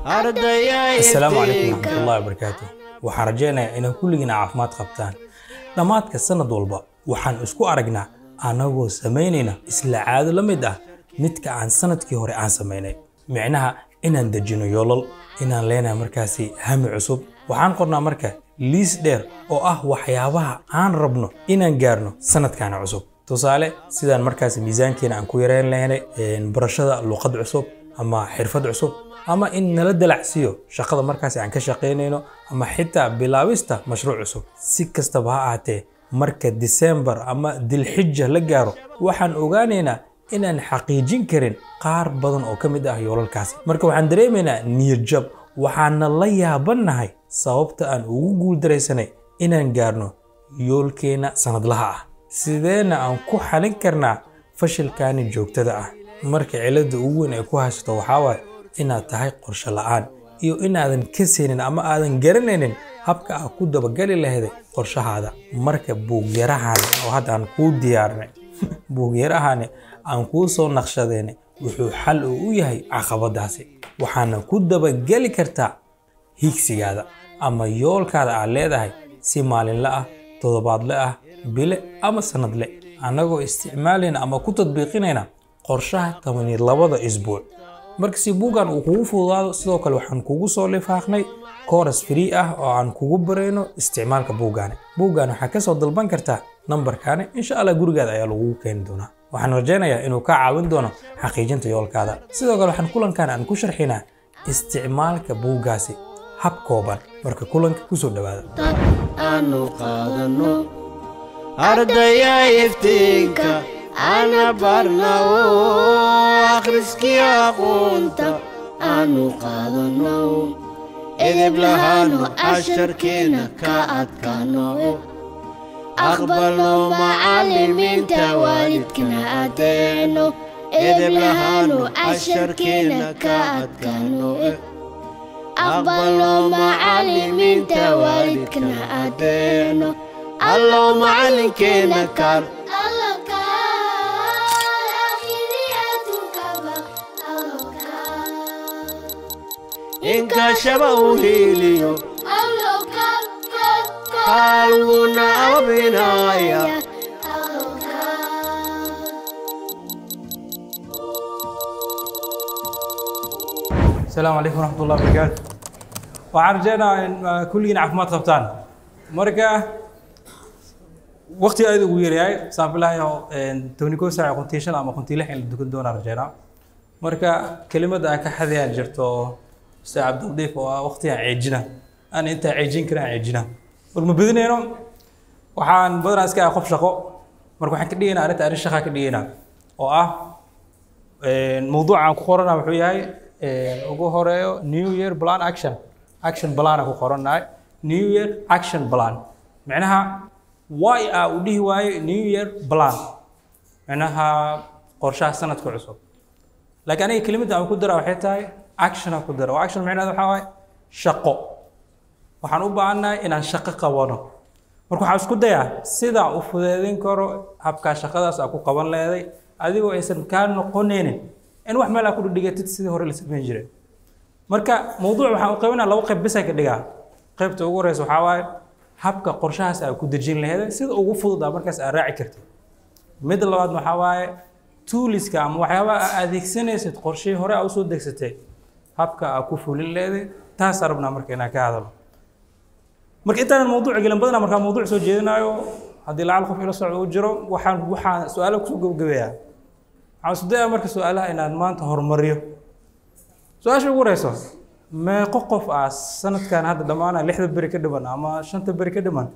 السلام عليكم ورحمة الله وبركاته. waxaan rajaynayaa inaan kulligina caafimaad qabtaan. Dhamaadka sanad walba waxaan isku aragnaa anagoo sameynayna isla caado la mid ah midka aan sanadkii hore aan sameynay. Micnaha inaan dejino yoolal, inaan leenahay markaasi hami cusub. Waxaan qornaa marka liis dheer oo ah waxyaabaha aan rabno inaan gaarno sanadkan cusub. Tusaale sidaan markaasi miisaankeena aan ku yareyn lahaynay barashada luqad cusub ama xirfad cusub ama in nala dalacsiyo shaqada markaasi aan ka shaqeynayno ama xitaa bilaabista mashruuc cusub. Si kastaba ha ahaatee marka December ama Dilxijja la gaaro waxaan ogaanaynaa inaan xaqiijin karin qaar badan oo ka mid ah yoolalkaasi. Marka waxaan dareemaynaa niyad jab, waxaana la yaabanahay sababta aan ugu guuldareysanay inaan gaarno yoolkeena sanadlaha ah. Sideena aan ku xalin karnaa fashilkaani joogtada ah? Marka cilada ugu weyn ay ku haysato waxaa waaye inaad tahay qorshe la'aan iyo inaadan ka seenin ama aadan garanaynin habka aad ku dabagali lahayd qorshahaada. Marka buug-yarahan oo hadda aan ku diyaarinay buug-yarahan aan ku soo naqshadeynay wuxuu xal u yahay caqabadaasi. waxaana ku dabagali kartaa higsigaada ama yoolkaada aad leedahay si maalinle ah, toddobaadle ah, bile ama sanadle, anagoo isticmaalayna ama ku tadbiiqinayna qorshaha 12 isbuuc. marka si buugan uu kugu fududaado sidoo kale waxaan kugu soo lifaaqnay course free ah oo aan kugu barayno isticmaalka buugan. waxaa ka soo dalban kartaa numberkan, insha Allah gurigaada ayaa lagu keeni doonaa. waxaan rajaynayaa inuu ka caawin doono xaqiijinta yoolkaada. sidoo kale waxaan kulankan aan ku sharxinaa isticmaalka buugaasi hab kooban. marka kulanka ku soo dhawaada. aanu qaadano ardaya iftiinka أنا برناو أخرسكي أقونتا أنو قادنو إذب لهانو أشركينا كأتكانو أقبلوا معلمين توالدكنا أتينو إذب لهانو أشركينا كأتكانو أقبلوا معلمين توالدكنا أتينو الله معلمكينا كار إنك شبه هيليو قالونا وبنايا السلام عليكم ورحمة الله وبركاته. وعرجنا إن كلنا عفمات قبطان. مركا وقتي أيضا ويرياي صار لها تونيكو ساعة كنتيشن أما كنتي لحين الدكتور دون رجعنا. مركا كلمة ذاك حذيان جرتو أستاذ عبد اللطيف وقتها عجنا أنا أنت عجين كنا عجنا ولما بدنا يوم وحان بدنا أسكع خف شقو مركو حن كدينا أنا تعرف شقة كدينا الموضوع عن كورونا وحياي وجوهريو نيو يير بلان أكشن بلان أكو كورونا نيو يير أكشن بلان معناها واي أوديه واي نيو يير بلان معناها قرشة سنة كعصب لكن أنا كلمة عن كدرة وحيتاي action ku daro. action macnaheedu waxa waaye shaqo. waxaan u baahanahay inaan shaqo qabano. marka waxaan isku dayaa sida u fududeyn karo habka shaqadaas aad ku qaban leedahay adigoo aysan ka noqonaynin in wax meel aad ku dhigatid sidii hore la sameyn jiray. marka mowduuc waxaan u qabanaa laba qayb bas ka dhigaa. qaybta ugu horeysa waxa waaye habka qorshahaas aad ku dejin lahayd sida ugu fudud markaas aad raaci kartid. mid labaad waxa waaye toolska ama waxyaabaha aad adeegsanaysid qorshihii hore aad u soo degsatay habka aad ku fulin leedahay taas arabna marka inaan ka hadalno. marka intaan mowduuc galan badana marka mowduuc soo jeedinayo hadii lacal qof ila socdo u jiro waxaan su'aalo ku soo gabagabeeyaa. waxaan isku dayaa marka su'aalaha inaan maanta horumariyo. su'aasha ugu horeysa meeqa qof sanadkan hadda dhamaana 6 bari ka dhiman ama 5 bari ka dhiman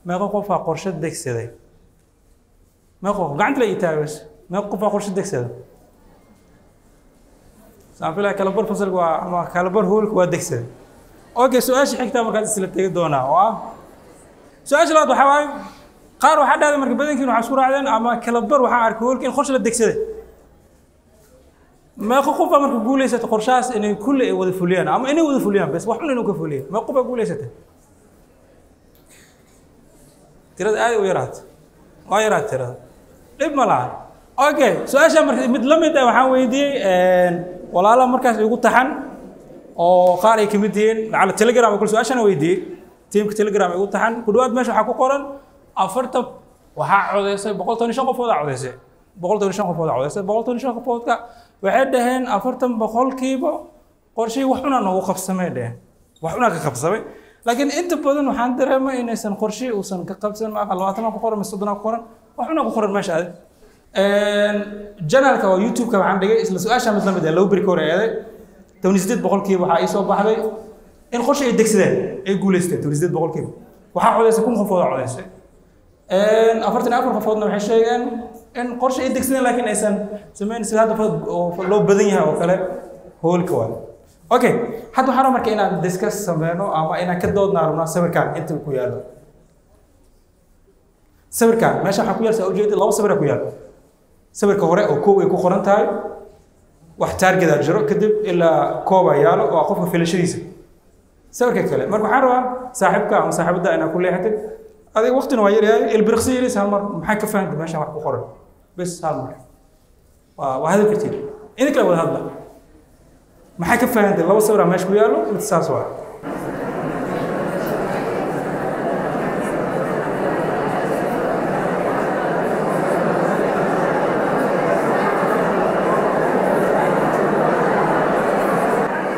meeqa qof qorshe degsaday? meeqa qof gacanta la itaabas meeqa qof qorshe degsaday? سامبلا كالبر فصل أما كالبر هو الكوادكسر. أوكي سؤال شيء حكتها مركز سلتة دونا سؤال شلون بحواي قارو حد هذا مركز بدين كانوا عسكر عدن أما كالبر وحارك هو الكل خش للدكسر. ما خوف مركز يقول ليس تقرشاس إن كل وظيفوليان أما إنه وظيفوليان بس واحد منهم كفوليان ما خوف يقول ليس ترى آية ويرات ويرات ترى ليه ملعب. أوكي سؤال شيء مركز متلمد وحاول يدي ولا لا مركز يقول تحن oo qaar ay kamid yihiin على تليجرام كل سؤال أنا ويدي تيم تليجرام يقول تحن كل واحد ماشي حكوا قرن أفرت وحعوديسه بقول توني شنو فوضى عوديسه بقول توني شنو فوضى عوديسه بقول توني شنو فوضى كا وعدهن أفرتم بقول كيبا قرشي وحنا نوقف سماه ده وحنا كقف سماه لكن أنت بدون محندر ما إن إنسان قرشي وسن كقف سماه خلوات ما قرن مستدنا قرن وحنا قرن ماشي هذا جنرال كوا يوتيوب كوا عندك إسلا سؤال شامل مثلا لو بريكور هذا تونيزيد بقول كيبا حايسو بحبي إن قرشي يدك سده يقول است تونيزيد بقول كيبا وحعوديسه كم خفوض عوديسه أفرتنا أفر خفضنا وحش شيء إن قرش يدك سنة لكن إنسان سمين هذا لو بدنيها وكله هو الكوال. أوكي حتى حرام كنا ديسكس سمينه أما إنا كدود نارنا سبر كان أنت وكياله سبر كان ماشي حكويال سأوجد الله سبر كويال سبر كهراء وكوب يكون خرنتاي واحتار كذا جرو كذب إلا كوبا يالو وأقفه في الشريسة سبر ككله مركو حرام صاحبك أو صاحب ده أنا كل حتى هذا وقت نواير هاي البرخسي ليس هالمر محاكة فهمت ماشي راح بخورن بس هالمر وهذا كتير إنك لو هذا محاكة فهمت الله صبر ماشي وياله متساسوا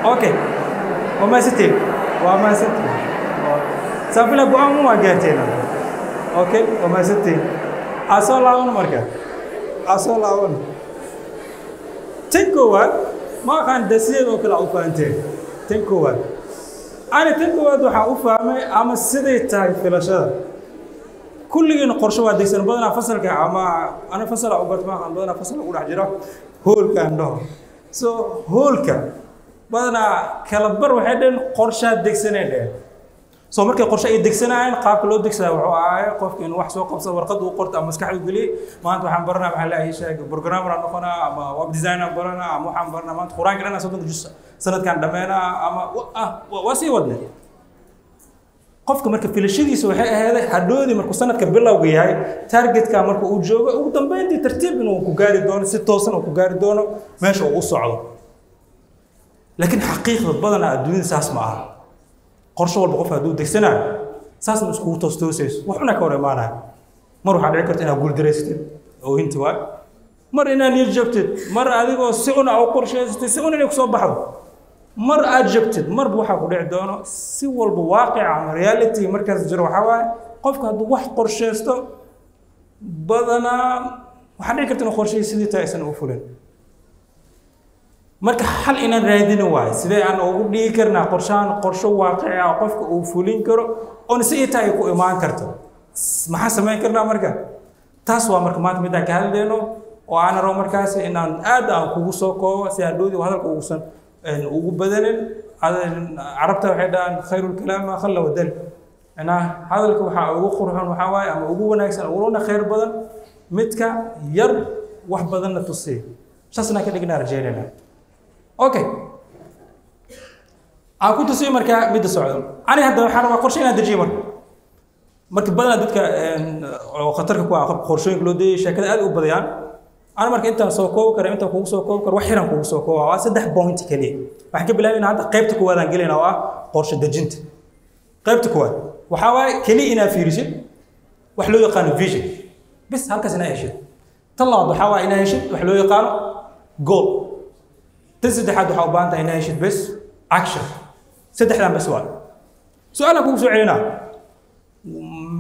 أوكي وما ستين سافلا بوامو ما جاتينا اوكي وما ستين اصل لاون مركا اصل لاون تنكوات ما كان دسيل وكلا اوفانتين تنكوات انا تنكوات waxa u fahmay ama siday tahay filashada kulligeen qorshe waa degsan badana fasalka ama ana fasal u bartama aan badana fasal u dhax jira hoolka andho so hoolka badana kala bar waxay dhan qorshe degsaneen soo markay qorshe ay degsanayeen qaabka loo degsaday wuxuu ahaa qofka inuu wax soo qabsado warqad uu qorto ama maskaxdu geliyo maanta waxaan baranaa waxa la sheegay programmer aan noqonaa ama web designer baranaa ama waxaan baranaa maanta quraan garanaa 30 juz sanadkan dhameena ama wasi wadne qofka marka filashadiisa waxay ahayd hadhoodii markuu sanadka bilowga yahay targetka markuu uu joogo ugu dambeyntii tartiib inuu ku gaari doono si toosan uu ku gaari doono meesha uu u socdo laakiin xaqiiqda badana adduunyada saas ma aha qorshe walba qof hadduu degsanayo saas ma iskugu toostoosayso waxuna ka hor imaanaya mar waxaa dhici karta inaad guuldareysatid oo inti waay mar inaad niyad jabtid mar adigoo si una u qorshaysatid si una inay kusoo baxdo mar aad jabtid marba waxaa ku dhici doono si walba waaqica ama reality markaas jiro waxaa waaye qofka hadduu wax qorshaysto badanaa waxaa dhici karta inuu qorshahay sidii taa aysan u fulin marka xal inaan raadin waay sidee aan ugu dhigi karnaa qorshe waaqici ah qofka uu fulin karo oo si ay tahay ku imaan karto maxaa sameyn karnaa marka taas waa marka maanta mid aan ka hadlayno oo aan rabo markaas inaan aad aan kugu soo koobo si aan doodi hadalka ugu badanin carabta waxay dhahaan khayrul kalaam ma khalla wadal ana hadalka waxa ugu qurxoon waxa waay ama ugu wanaagsan ugu khayr badan midka yar wax badanna tusay saasna ka dhignaa rajeynayna اوكي اكو تسوي marka mid socdo ani hadda waxaan rabaa qorshe inaan dajiyo marka badana dadka oo khatarka ku ah qorshooyinka loo deeyay shirkada aad u badayaan ana marka inta soo koob karo inta kugu soo koob karo wax xiran kugu soo koob waa 3 point kaliya waxaan ka bilaabinaa hadda qaybta koowaad aan galeyna waa qorshe dajinta qaybta koowaad waxa waay kaliya inaa fiirisid wax loo yaqaan vision bas halkaas inaa heshid tan labaad waxa waay inaa heshid wax loo yaqaan goal تسد حد وحوبان تاينا يشد بس اكشن سد حدا بس سؤالك هو سؤالنا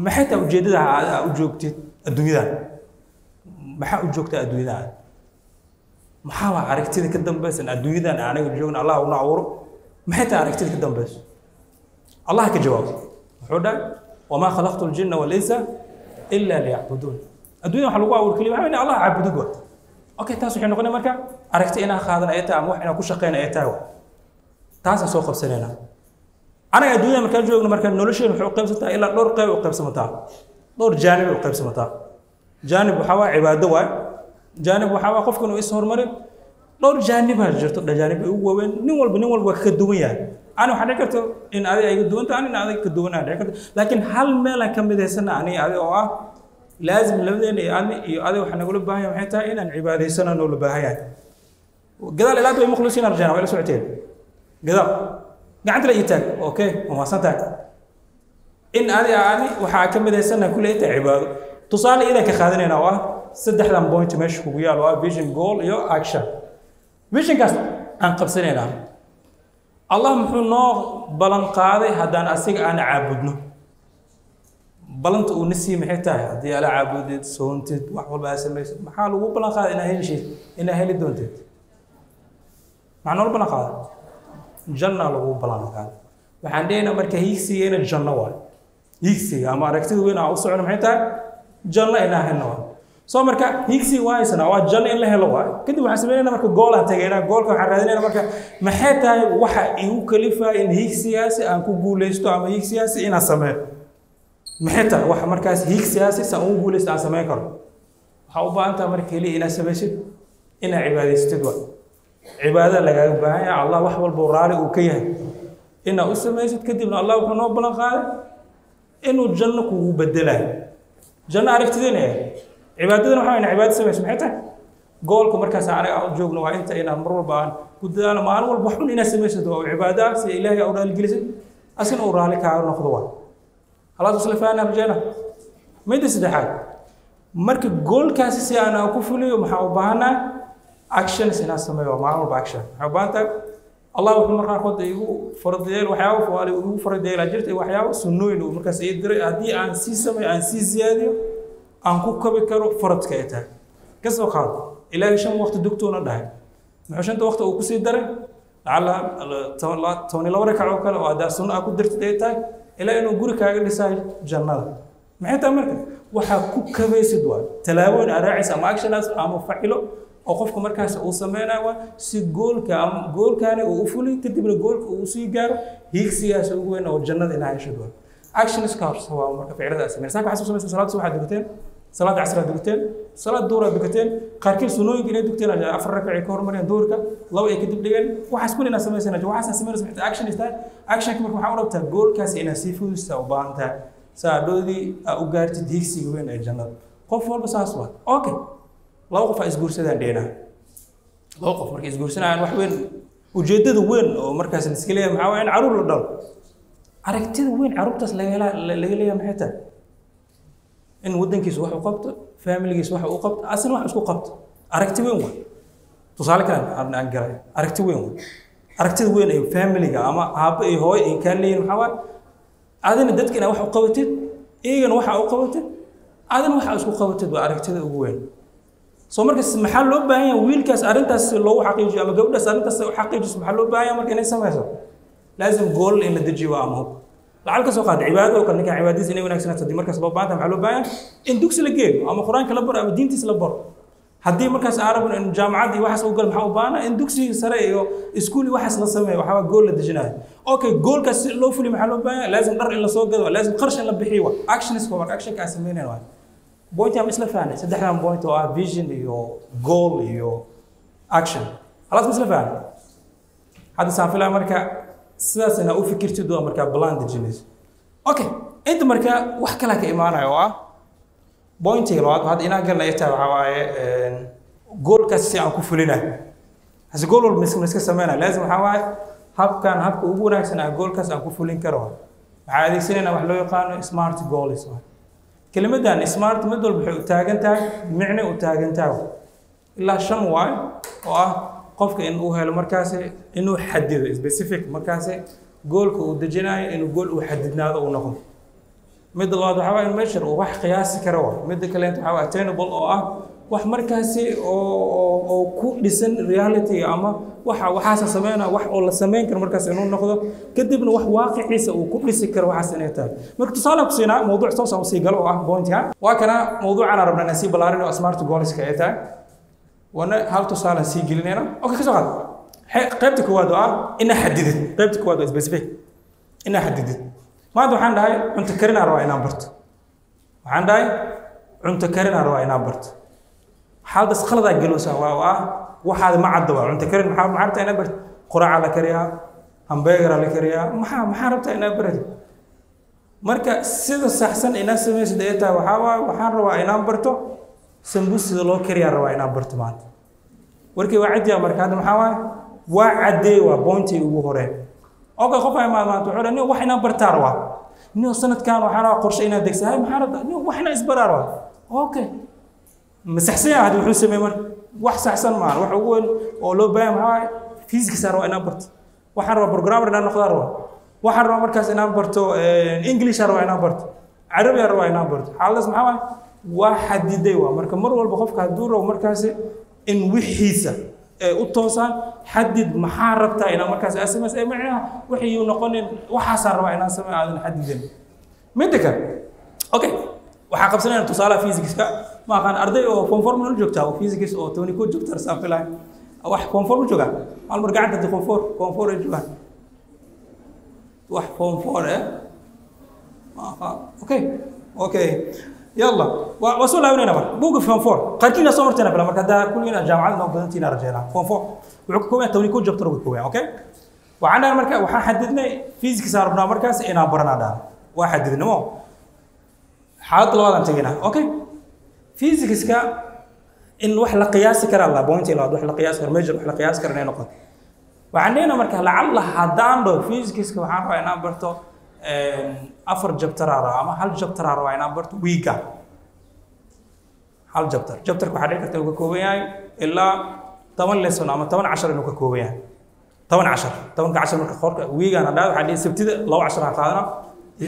ما حتى وجدتها وجوجتي الدنيا ما حق وجوجتها الدنيا ما حاول عرفتي كدم بس ان الدنيا انا وجوجنا الله ونعور ما حتى عرفتي كدم بس الله كجواب حدا وما خلقت الجن والانس الا ليعبدون الدنيا حلوه اول كلمه يعني الله عبدوه اوكي تاسو waxay noqonay marka aragti inaan qaadan ay tahay ama wax inaan ku shaqeynaa ay tahay taas soo qabsanayna anaga adduunka marka joogno marka nolosheen wuxuu qaybsataa ilaa dhowr qayb u qaybsamataa dhowr jaanib u qaybsamataa jaanib waxa waa cibaado waay jaanib waxa waa qofku inuu is hormarin dhowr jaanib ha jirto jaanib ugu weyn nin walba ka duwan yahay ana waxa dhici karto in adiga ay duwan tahay in adiga ka duwan dhici karto laakiin hal meel ka midaysana ani adiga oo ah لازم لبدين يعني هذا وحنا نقول بهاي محيطها إن عبادة سنة نقول بهاي قال لا تبي مخلصين رجعنا ولا ساعتين قدام قاعد لا يتاك اوكي وما سنتاك ان اني waxaa ka midaysanaa kulay inta cibaado tusaale ida ka qaadanayna waa saddexdan point meesha ku yaal waa vision goal iyo action vision kaas aan qabsanayna Allah muxuu noo balan qaaday hadaan asiga aan caabudno balanta uu nasiim maxay tahay hadii ala caabudid soontid wax walba sameeysid maxaa lagu balan qaaday inaa heli doontid macna walba balan qaaday janna lagu balan qaaday waxaan dheena marka hiigsigeena janna waa hiigsiga ama aragtida weyn aan u socono maxay tahay janna inaa helno soo marka hiigsi waaysan waa janna in la helo waa kadib waxaan sameeynaa marka gool aan tagaynaa goolka waxaan raadinayna marka maxay tahay waxa igu kalifaa in hiigsigaasi aan ku guuleysto ama hiigsigaasi inaan sameeyo maxay tahay waxa markaas hiigsigaasi aan ugu guuleysto aan sameyn karo waxa u baahan tahay marka kaliya inaad samaysid inaad cibaadaystid waa cibaada lagaaga baahan yahay Allah wax walba raali uu ka yahay inaad u samaysid kadibna Allah wuxuu noo balan qaaday inuu janno kugu bedelayo janno aragtidina cibaadadana waxa ay cibaado samayso maxay tahay goolka markaas aan joogno waa inta inaan mar walba aan ku dadaalo maalin walba wax inaad samaysid oo cibaada si Ilaahay u raali gelisid asina uu raali ka noqdo waa Allah isla faana rajana meedis saddexaad marka goolkaasi si aan ku fuliyo maxaa u baahanaa action sina sameeyo maalin walba action waxa baanta الله wuxuu markaa qod igu fardiyay waxyaabo faali igu fardiyay la jirtay waxyaabo sunnooyin oo markaas ay diray hadii aan si sameeyo aan si ziyaadiyo aan ku kabi karo faradka ay tahay kasoo qaad ilaa shan waqti dugtoona dhahay maxaa shanta waqti uu ku sii daray ala tooni laba rakac kale oo adaa sunna ku dirtay ay tahay ilaa inuu guri kaaga dhisay jannada maxay tahay marka waxa ku kabaysid waa talaawin araacis ama actionas ama facilo oo qofku markaas uu sameeynaa si goolkaana uu u fulin kadibna goolka uu sii gaaro hiigsigaas ugu weyn oo jannada inaa hesho actions kaas waa marka ficiladaas sameeyay waxa soo sameeyay salaad subax dugateen salaad casr dugateen salaad duhur dugateen qaarkiin sunooyinka inay dugteen afar rakac ka hormariyaan duhurka laba ay kadib dhigeen waxaas kulina sameeyay waxaas sameeyay action istaa action marka waxa u rabtaa goolkaas inaa si fududsa u baahantaa saadoodii u gaartid hiigsiga weyn ee jannada qof walba saas waa okay laba qof ay isguursadaan dheena laba qof markay isguursanayaan wax weyn ujeedada weyn oo markaas la iska leeyahay maxaa weyn caruur la dhalo aragtida weyn caruurtaas laga leeyahay maxay tahay in wadankiisu wax u qabto familigiisu wax u qabto asna wax isku qabto aragti weyn waa tusaale kale aan galay aragti weyn waa aragtida weyn ee familiga ama aabba iyo hooyo in ka leeyahay maxaa waa adina dadkina wax u qabatid iyagana wax u qabatid adina wax isku qabatid waa aragtida ugu weyn soo markaas maxaa loo baahan yahay wiilkaas arintaas loo xaqiijiyo ama gabadhaas arintaas xaqiijiso maxaa loo baahan yahay marka inay samayso laazim gool in la dejiyo ama lacalka soo qaad cibaado oo kan cibaadadiis inay wanaagsanaato hadii markaas loo baahan maxaa loo baahan in dugsi la geeyo ama quraanka la baro ama diintiisa la baro hadii markaas arabna in jaamacadii waxaas u gal maxaa u baahan in dugsi sare iyo iskuul waxaas la sameeyo waxa gool la dejinayo okay goolkaas loo fuli maxaa loo baahan laazim dhar in la soo gado laazim qarash in la bixiyo actions for action ka sameeyeen waa point am isla faanay saddexdan point oo ah vision iyo goal iyo action خلاص isla faanay hada saafila marka sidaas ina u fikirtid oo marka plan dejinayso okay inta marka wax kala ka imaanayo ah point labaad hada ina galnay taa waxa waaye goalka si aan ku fulinayo hasa goal walba iska sameeyna laazim waxa waaye habka ugu wanaagsan ah goalkaas aan ku fulin karo waxa adeegsanayna wax loo yaqaan smart goals كلمة سمارت مدل بحو تاجنتها معنى وتاجنتها إلا شن واي قفك إنه هلا مركزي إنه حدد specific مركزي جولك ودجناي إنه جول وحددنا هذا ونقوم مدل الله حوالي المشر وواح قياسي كروه مدل كلامت حوالي attainable wax markaasi oo ku dhisan reality ama waxa sameeyna wax oo la sameyn karo markaas inuu noqdo kadibna wax waaqiiciisa uu ku dhisi karo waxa saneeyay marka tusaale ku siinaa mowduuc soo sii galo oo ah point ha waa kana mowduucan rabnaa nasiib balaarin oo smart goals ka ay tahay wana hal tusaale sii gelinayna okay kasoo qaad qaybta koowaad oo ah in xadidid qaybta koowaad oo specific in xadidid maanta waxaan dhahay cunto karin aan rabaa inaan barto waxaan dhahay cunto karin aan rabaa inaan barto حال بس خلدا جلوسه واحد ما عدوا أنت كريم ما عرفت أنا برد قراءة على كريها همبرجر على كريها ما عرفت أنا برد مركا سيد السحسن الناس سميس ديتا وحان روا أنا برتو سنبوس لو كريها روا أنا برت مات وركي واحد يا مركا هذا محاول وعدي وبونتي وهورين اوكي قف ما تقول انه وحنا برتاروا انه سنه كان وحنا قرشينا دكس هاي محارب انه وحنا اسبراروا اوكي مسحسيه هذا وحو سميمن wax saxsan ma wax ugu weyn oo loo baahan yahay physics aro ina barto waxaan rabaa programmer inaan noqdo rabo waxaan rabaa markaas inaan barto english aro ina barto carabi aro ina barto xaalas maxaa waa xadiday waa marka mar walba qofka haduu rabo markaas in wixiisa u toosan xadid maxaa rabtaa ina markaas SMS ay macnaha wixii uu noqonin waxa rabaa inaan sameeyo aan xadidan midka okay waxa qabsanayna tusaale physics ka ما كان أرضي أو كونفورم نقول جوكتا أو فيزيكس أو توني كود جوكتا سافلاي واحد كونفورم جوكا على مرجع عند كونفور جوكا واحد كونفور أوكي يلا وصل هنا نبر بوق كونفور قلتينا صورتنا بلا مركز ده كلنا جامعة نقدرتينا رجعنا كونفور وعكومة توني كود جوكتا ركومة أوكي وعندنا مركز وحددنا فيزيكس صار مركز إنا برنا ده واحد دينامو حاط لواء تجينا أوكي فيزيكس كا إن وحلا قياس كر الله بوينتي لا وحلا قياس كر ميجر وحلا قياس كر نقطة وعندنا مركز لعل هدان دو فيزيكس كا وحنا وين برتو أفر جبتر أما هل جبتر وين برتو ويكا هل جبتر كحديك تلقى كوبيان إلا 8 لسنا أما 18 إنه كوبيان 18 مركز خورك ويكا أنا ده حدي سبتي لو 10 قادنا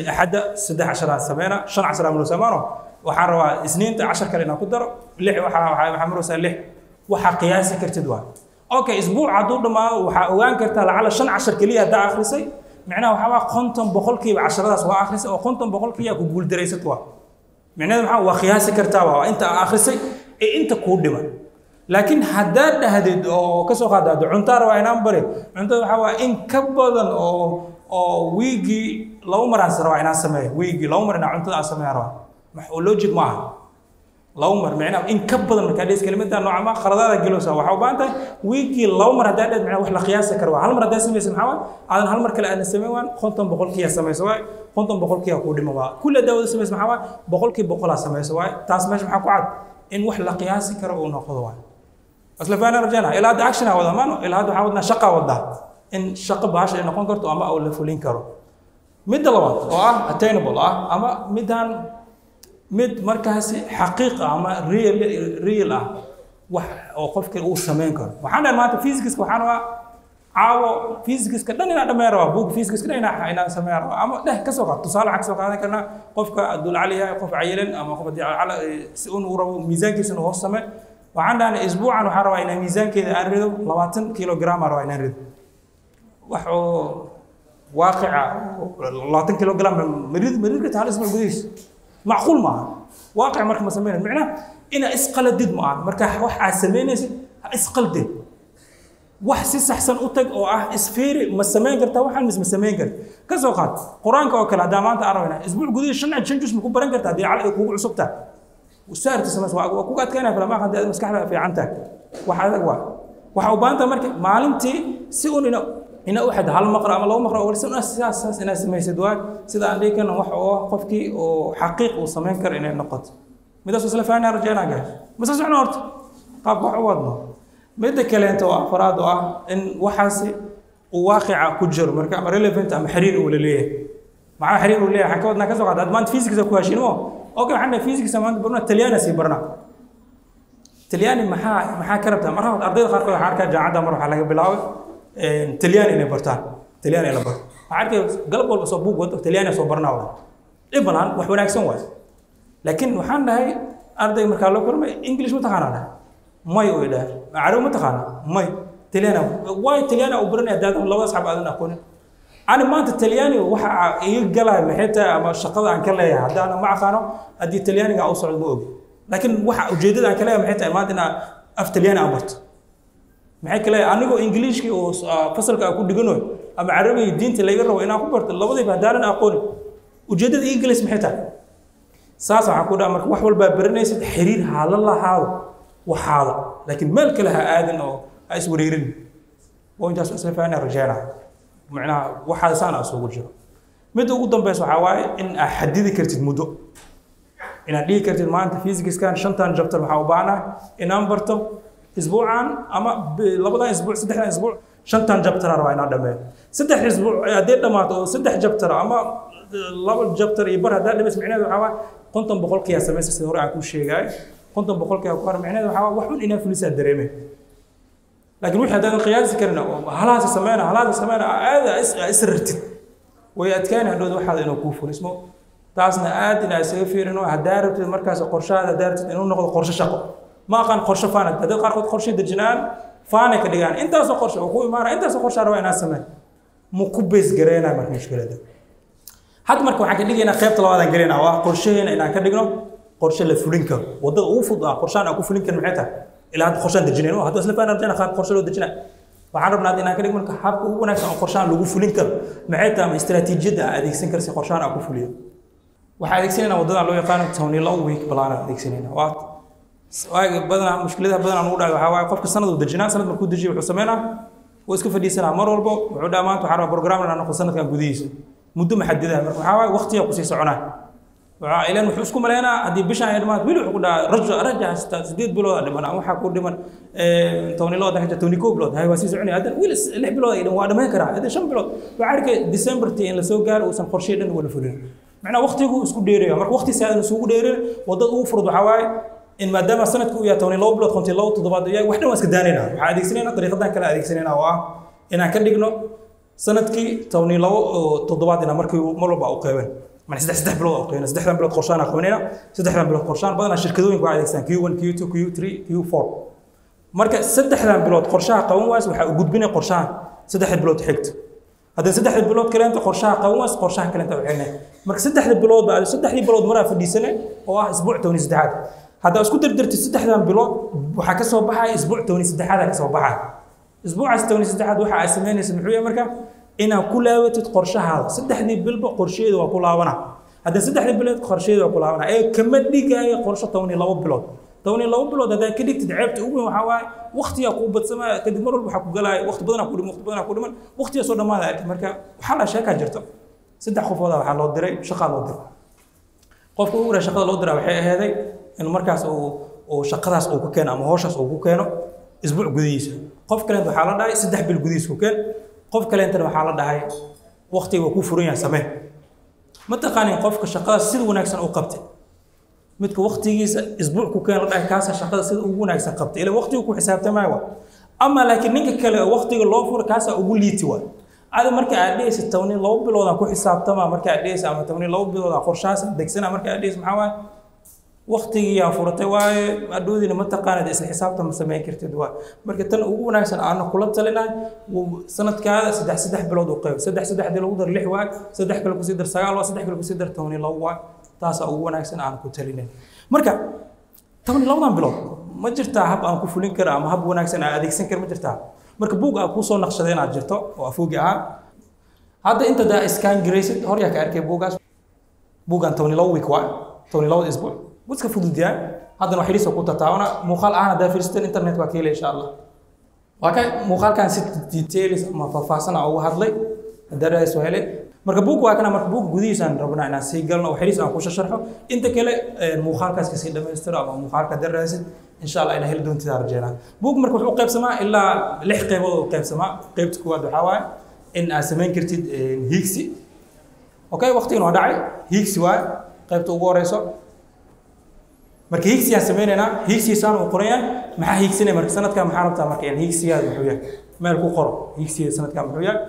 أحد 16 سمينا 10 من سمانه waxaan rabaa isniinta 10 kale inaan ku daro 6 waxa maraysa 6 waxa qiyaasi kartid waa okay isbuuc haduu dhamaado waxa ogaan kartaa lacala 15 kaliya hada akhrisay macnaha waxa waa 50% 10daas waa akhrisay oo 50% ku guul dareysat waa macnaheedu waxa waa qiyaasi kartaa waa inta akhrisay ee inta ku dhiman laakiin hadaa dhahdid oo ka soo qaadado cuntaar waa inaan bari cuntada waxa waa in ka badan oo wiigi laba mar aan saraa inaan sameeyo wiigi laba mar inaan cuntada aan sameeyo لوجيك معها لو مر معنا إن كبر من كاديس كلمة ده نوع ما خرطة جلوسها وحوبانته ويكي لو مر هذا معنا وحلا قياس كروا هل مر هذا سمي سمحوا على هل مر كلا أنا سميوان خنتم بقول كيا سمي سواء خنتم بقول كيا كودي موا كل ده سمي سمحوا بقول كي بقول سمي سواء تاسمش محا قعد إن وحلا قياس كروا وناخذوان أصل فأنا رجعنا إلى هذا أكشن هذا ما إلى هذا حاولنا شقة وده إن شقة باش إن نكون كرتوا أما أو لفولين كروا مد لوات attainable أما مدان mid markaas xaqiiq ama real wax oo qofka uu sameyn karo waxaan maanta physics waxaan waa caawo physics ka dhan ina dhameero book physics ka ina sameeyo ama ka soo qaad tusaale xaq soo qaadan karna qofka adul caliya qof cayilan ama qof ala si uu rabo miisaankiisa inuu hoos sameeyo waxaan dhaana isbuucan waxaan rabaa inaan miisaankeeda aan rido 20 kilogram rabaa inaan rido wax oo waaqica 20 kilogram مريض ka taal isma gudiis معقول معه واقع مركب مسمينه معناه إن إسقال الدد معه مركب واحد عسمينه إسقال الدد واحد سيس أحسن أوتك أو إسفير مسمين قرت واحد مسمين قرت كذا وقت قرآن كوكل هذا ما أنت أروينا أسبوع جديد شنع تشنجس مكبرين قرت هذه على كوع صبته والسعر تسمى سواء وكوكات كنا فلما أخذ مسكحة في عنتك واحد واحد وحوبانته مركب معلمتي سئوننا هنا واحد هالمقرأ أما لو مقرأ ولسه أساس إنه سمي سدوان سيدا عندي كان وحوه قفكي وحقيق وصمين كر إنه النقط مدرسة سلفانا رجعنا جاي بس أسمعنا أرت قاب وعوضنا مدة كلام توا فراد إن وحاسي وواقع كجر مركب ريليفنت أم حرير ولا ليه مع حرير ولا ليه حكودنا كذا قاعد أدمان فيزيكس أكو شنو أوكي عندنا فيزيكس أمان برنا تليانا سي برنا تلياني محا كربتها مرة أرضي خارقة حركة جاعدة مرة على بلاوي تلياني إنه برتان تلياني إنه برت عارف قلب ولا صبوق وده تلياني صبرنا ولا إبلان وحنا أحسن واس لكن وحنا هاي أرضي مركالو كرم إنجليش متخانة ما يويدا عربي متخانة ما تليانا واي تليانا وبرنا هذا الله أصحاب هذا أكون أنا ما أنت تلياني وح يقلها محيطة أما الشقة عن كله هذا أنا مع خانه أدي تلياني أوصل الموج لكن وح وجديد عن كله محيطة ما أنا أف تلياني أبرت maxay kale anigu Englishki oo fasalka ku dhigano ama Carabi diinta laga rabo inaan ku barto labadaba hadaan aqoon ujeedada English maxay tahay saas waxa ku dhaar marka wax walba baranaysid xiriir haalaha waxaada laakiin meel kale ha aadan oo ay iswareerin oo intaas isla faana rajayna macnaha waxa saana soo jiro mid ugu dambeys waxa waaye in aad xadidi kartid muddo inaad dhigi kartid maanta physics kan shantan chapter waxa u baana inaan barto اسبوعا اما لبدا اسبوع 3 اسبوع shantan jabtar rabaa inaan dhameeyo saddex isbuuc hadii dhamaato saddex jabtar ama laba jabtar iyo bar hadaa dhameys micnaheedu waxa waa 50% yaa sameysay sida hore aan ku sheegay 50% ku hor micnaheedu waxa waa wax un inaa fulisaa dareemay laakiin wixii hadaan qiyaasi karna halaas sameeyna aada isrartid way adkaan hadhood waxa inuu ku fulismo taasna aad inaa isaga fiirino hadaa rabtid markaas qorshaada daartid inuu noqdo qorshe shaqo ma aqaan qorshe faanad hadaa qaarkood qorshe dejinaan faana ka dhigaan intaas qorshe oo ku imaana intaas qorshe rabaa inaa sameeyo mu ku bees gareena marka mushkilada had marka waxaan ka dhigaynaa qaybta labaad aan gareena waa qorsheena inaan ka dhigno qorshe la fulin karo wadada ugu fudud qorshaan aan ku fulin karin maxay tahay ilaa hadda qorshaan dejinayno hadda isla faana rabnaa qaab qorshe loo dejinaa waxaan rabnaa inaan ka dhigno habka ugu wanaagsan oo qorshaan lagu fulin karo maxay tahay istiraatiijiyada adeegsan karsi qorshaan aan ku fuliyo waxaan adeegsanayna wadada loo yaqaan 12 week plan adeegsanayna waa badana mushkiladaha badan aan u dhaay waxa qofka sanad uu dejinaa sanad markuu dejiyo wuxuu sameeynaa oo iska fadhiisanaa mar walba wuxuu dhamaanto waxa rabaa program inaan noqdo sanadkan gudihiisa muddo maxadida marka waxa waqtiga ku sii soconaa waxa ilaan wuxuu isku maleynaa hadii bishaan ay dhamaad wili wuxuu ku dhaca raja 8 bilood dhiman waxa ku dhiman 12 loo dhaxay 12 bilood hay waa sii soconay hadda wili 6 bilood ay waa dhamaan karaa hadda 5 bilood waxa arkay December tii in la soo gaaro uusan qorshe dhan wala fulin macna waqtigu isku dheereeyo marka waqti saadan isugu dheereeyo wadada ugu furud waxa waaye in maadaama sanadku uu yahay 12 bilood 52 toddobaad iyo wax dhan waa iska daanayna waxa adeegsanayna dariiqadan kale adeegsanayna oo ah inaan ka dhigno sanadkii 12 toddobaad ina markii mar walba u qeybin man saddex bilood oo qeybin saddexdan bilood qorshaan aqoonina saddexdan bilood qorshaan badana shirkadooyinka waa adeegsan Q1 Q2 Q3 Q4 marka saddexdan bilood qorshaha qaban waas waxa u gudbinay qorshaha saddex bilood xigta hadda saddex bilood kale inta qorshaha qaban waas qorshaha kale inta waxayna marka saddex bilood baa saddex bilood maraa fadhiisanay oo ah isbuuc 13 هذا اسكو درت سدحدان بلود waxa ka soo baxay isbuuc 13 ka soo baxay isbuucaas 13 waxa ay sameynaysaa muxuu marka ina ku laabatid qorshahaada saddexdii bilba qorsheedu waa ku laabana hada saddexdii bilood qorsheedu waa ku laabana ee kama dhigay qorshe 12 bilood 12 bilood hada ka dhigtid ceebta ugu waxa waay waqtiga ku badsama kadib mar walba waxa ku galay waqti badan ku dhiman waqtiga soo dhamaada marka waxa la sheeka jirto saddex qofood waxa loo diray shaqo loo diray qofka ugu horeeya shaqada loo diray waxay ahayd in markaas oo shaqadaas uu ku keeno ama hawshaas uu ku keeno isbuuc gudihiisa qof kale waxa la dhahay saddex bil gudihiisa ku keen qof kale inta waxa la dhahay waqtiga uu ku furan yahay samee ma taqaanay qofka shaqada sida wanaagsan uu qabtay midka waqtigiisa isbuuc ku keen la dhahay kaasa shaqada sida ugu wanaagsan qabtay ilaa waqtigu ku xisaabtamay ama laakiin ninka kale waqtiga loo furo kaasa ugu liiti waa ada marka aad dhayso 12 bilood aan ku xisaabtama marka aad dhayso ama 12 bilood aan qorshaas degsana marka aad dhayso maxaa waqtiga yaa furatay waaye adoodina ma taqaanad isla xisaabta ma sameyn kartid waa marka tan ugu wanaagsan aan kula talinay sanadkaada saddex bilood oo qeyb saddex lagu dar 6 waa saddex kale ku sii dar 9 waa saddex kale ku sii dar 12 waa taas ugu wanaagsan aan ku talinay marka 12 bilood ma jirtaa hab aan ku fulin karo ama hab wanaagsan aan adeegsan karo ma jirtaa marka buug aan ku soo naqshaday inaad jirto oo afuugi ah hadda inta daa iskaan gareysid hor yaa ka arkay buugan 12 week waa 12 isbuuc وسك فضيان هذا نوع حريص وقطة تاونا مقال أنا ده في الإنترنت وكيل إن شاء الله وكان مقال كان ست ديتيلز ما فصلنا أو هذلي الدرس وهلي مركبوك وكان مركبوك جديد عن ربنا أنا سيجلنا وحريص أنا كوش شرحه أنت كله مقال كاس كسيد دمستر أو مقال كدرس إن شاء الله إن هل دون تدار جنا بوك مركب قيب سماء إلا لحق قيب سماء قيب تكواد حواي إن أسمين كرتيد هيكسي أوكي وقتين وداعي هيكسي واي قيب تقوريسو marka higsiga sameynayna higsiisaan oo qorayaan maxaa higsinay marka sanadka maxaa rabtaa marka in higsiga wuxuu yahay meel ku qoro higsiga sanadka wuxuu yahay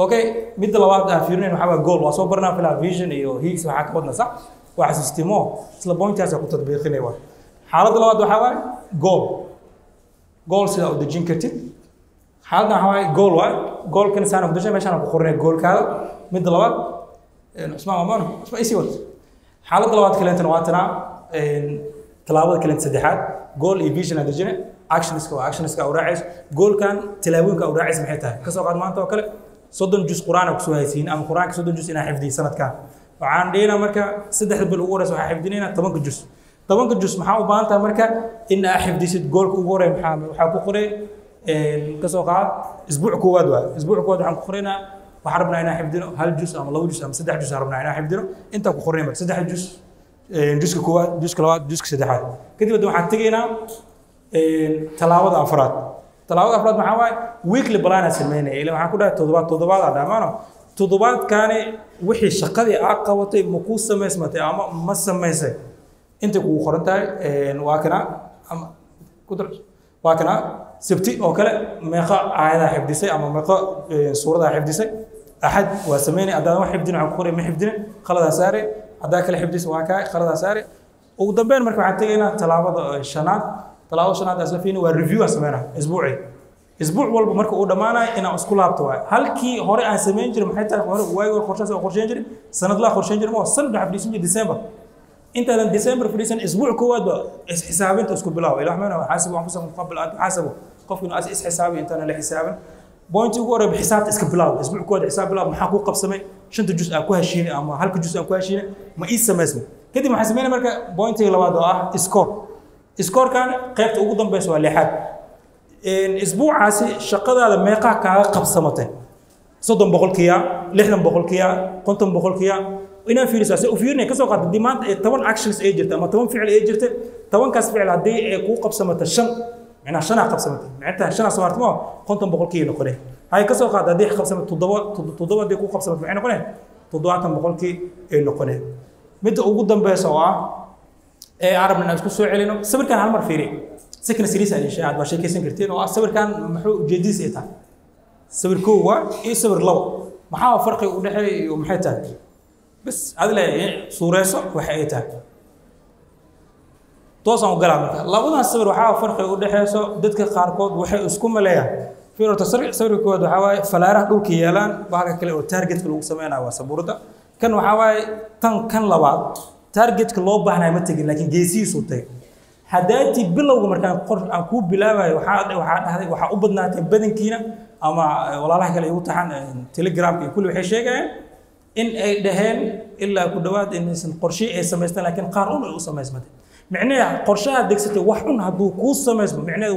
okay mid labaad aan fiirinayna waxa waa goal waa soo barnaa fila vision iyo higsi waxa ka wadna sax waxa systemo isla pointaas ku tadbiiqinay waa xaaladda labaad waxa waa goal sida u dejin kartid xaaladda waxa waa goal kan saan u dejin meeshaan ku qornay goalkaada mid labaad isma isi wad xaaladda labaad kale inta waa tanaa talaabada kale saddexaad goal iyo vision aad dejinay actionska oo raacis goal kan talaabooyinka oo raacis maxay tahay ka soo qaad maanta oo kale 30 juz quraan ku soo haysiin ama quraanka 30 juz ina xifdiy sanadkan waxaan dheena marka saddex bil ugu horeysa waxa xifdinayna 10 juz maxaa u baahan tahay marka in aad xifdisid goolka ugu horeeya waxa ku qoray ka soo qaad isbuuc koowaad waxaan ku qoraynaa waxaan rabnaa inaan xifdino hal juz ama laba juz ama saddex juz rabnaa inaan xifdino inta ku qornay marka saddex juz جزء كواد جزء كلوات جزء سدحات كده بدو حتى جينا تلاوة أفراد talaabada afraad maxaa waaye weekly plan sameynaya ilaa waxaan ku dhahay toddobaad dhamaano toddobaadkaani wixii shaqadii aad qabatay ma ku samaysmatay ama ma samaysay inta kugu qoran tahay waa kana ama waa kana sabti oo kale meeqa aayadaha xifdisay ama meeqa suuradaha xifdisay axad waa sameynay haddaan wax xifdin waxaan ku qoray ma xifdin khaladaa saare haddaa kale xifdisay waa kaa khaladaa saare ugu dambeyn marka waxaan tegaynaa talaabada shanaad asla fiina waa review aan sameynaa isbuuc walba marka uu dhamaanayo inaan isku laabto waay halkii hore aan sameyn jiray maxay tahay hore waagi qorshaas oo qorsheyn jiray sanadla qorsheyn jiray ma sanad waxa fadhiisan jiray December intaadan December fadhiisan isbuuc koowaad ba xisaabinta isku bilaabo ilaa waxaan xaasib waxaan kusoo qabl aad xaasabo qofkina is xisaabi intaan la xisaabin point ugu hore xisaabta iska bilaabo isbuuc koowaad xisaab bilaabo maxaa ku qabsamay shanta juz aan ku heshiinay ama halka juz aan ku heshiinay ma ii sameysmo kadib waxaan sameynay marka point-iga labaad oo ah score kan qaybta ugu dambaysa waa lixaad isbuucaasi shaqadaada meeqa kaaga qabsamatay 30% 60% 50% inaan fiiriso si u fiirnay ka soo qaad demand 10 actions ay jirta ama 10 ficil ay jirta 10 kaas ficil hadii ay ku qabsamato 5 macna 5 qabsamato macna 5 soo hartimo 50% noqonay hay ka soo qaad hadii qabsamato 7 hadii ku qabsamato macna noqonay 70% ay noqonay mid ugu dambaysa oo ah arabna isku soo celino sawirkan hal mar fiiri سكن سيريس على الشيء عاد باشي كيسن كرتين وصبر كان محو جديد إيتا صبر كوا إيه صبر لو محاو فرقي ودحي ومحيتها بس هذا لا صورة وحيتها توصل وقلع منك لا بد أن صبر وحاو فرقي ودحي سو دتك خاركود وحي اسكم ملايا في رو تصبر كوا وحاوي فلا راح دول كيالان بحاجة كله تارجت كله سمعنا وسبورده كان وحاوي تن كان لبعض تارجت كله بحنا متجن لكن جيسي صوتي حداتي بلوغ مركان قرش aan ku bilaabay waxa u badnaatay badankiina ama walaalaha kale igu taxan Telegram iyo kulli waxay sheegayaan in ay dhaheen ilaa ku dhawaad inaysan qorshe ay sameystaan laakiin qaar un ay u sameysmatay macnaheedu qorshaha degsatay wax un haduu ku sameysmo macnaheedu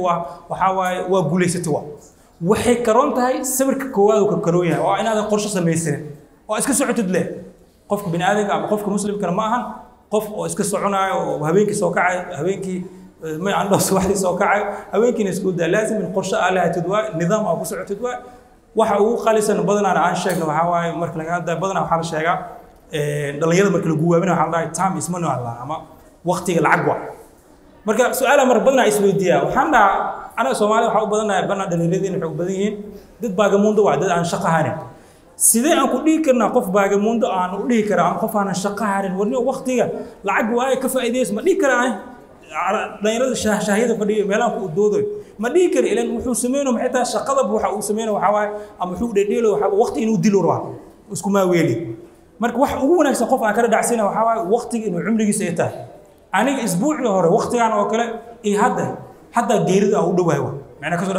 waxa waaye waa guuleysatay waxay karoon tahay sawirka koowaad oo ka karooyahay oo inaad qorshe sameysan oo iska socotid leh qofka bini aadamka ama qofka muslimka ma ahan qof oo iska soconayo oo habeenkii soo kacay habeenkii ma عنده واحد soo kacay habeenkii isku daa laazim in qorshe aalaha tidwa nidaam oo ku socotid waxa uu qalisan badanaa aan sheegno waxa waaye marka laga hadlay badanaa waxa la sheegaa dhalinyarada marka lagu waabina waxa la dhahay time is money ama waqtiga lacag waa marka su'aalaha mar badanaa isweydiiyaa waxaan dhahaa ana Soomaali waxa u badanahay bana dhalinyarada waxay u badan yihiin dad baagamundo waa dad aan shaqo hayn sidee aan ku dhigi karnaa qof baagamundo aan u dhigi karaa qof aan shaqo hayn warniyo waqtiga lacag waa ka faa'iideyso ma dhigi karaa dhalinyarada shaahiyada fadhiyo meelaan ku doodo ma dhigi karo ilaan wuxuu sameeyay maxay tahay shaqada waxa uu sameeyay waxa waaye ama wuxuu dheedheelo waxa waqti inuu dilo rabo isku ma weeli marka wax ugu wanaagsan qof aan kala dhacsina waxa waaye waqtiga inuu cumrigiisa ay tahay aniga isbuucii hore waqtigan oo kale ee hadda geerida u dhawaay macna ka soo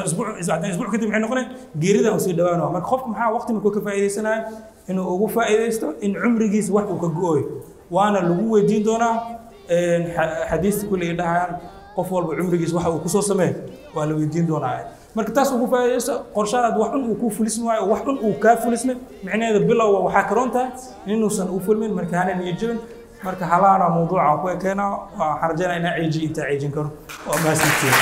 isbuuc kadib maxay noqonay geerida uu sii dhawaano marka qofka maxaa waqti markuu ka faa'iideysanayo inuu ugu faa'iideysto in cumrigiisa wax uu ka gooyo waana lagu weydiin doonaa حديث كل إدعاء قفول بعمرجيس واحد وكسر سماه ولا يدين دون عاد مركز وكفى قرشات واحد وكوف الاسم واحد وكاف الاسم معناه هذا بلا وحكرونته إنه سنقفل من مركهنا يجون مركه حلال موضوع عقوي كنا وحرجنا إن عيجي أنت عيجين كرو وما سنتين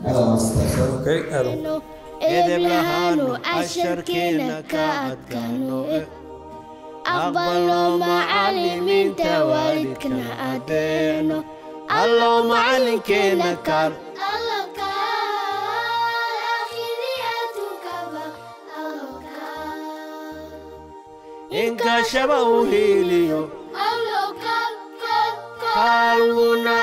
هذا مستشفى أوكي هذا إذا لهانو أشركينا كأتكانو أقبلوا معلمين توالدكنا أدينو الله معلمكينا كار الله كار آخرياتك الله كار إنك شبه هيليو الله كار قالونا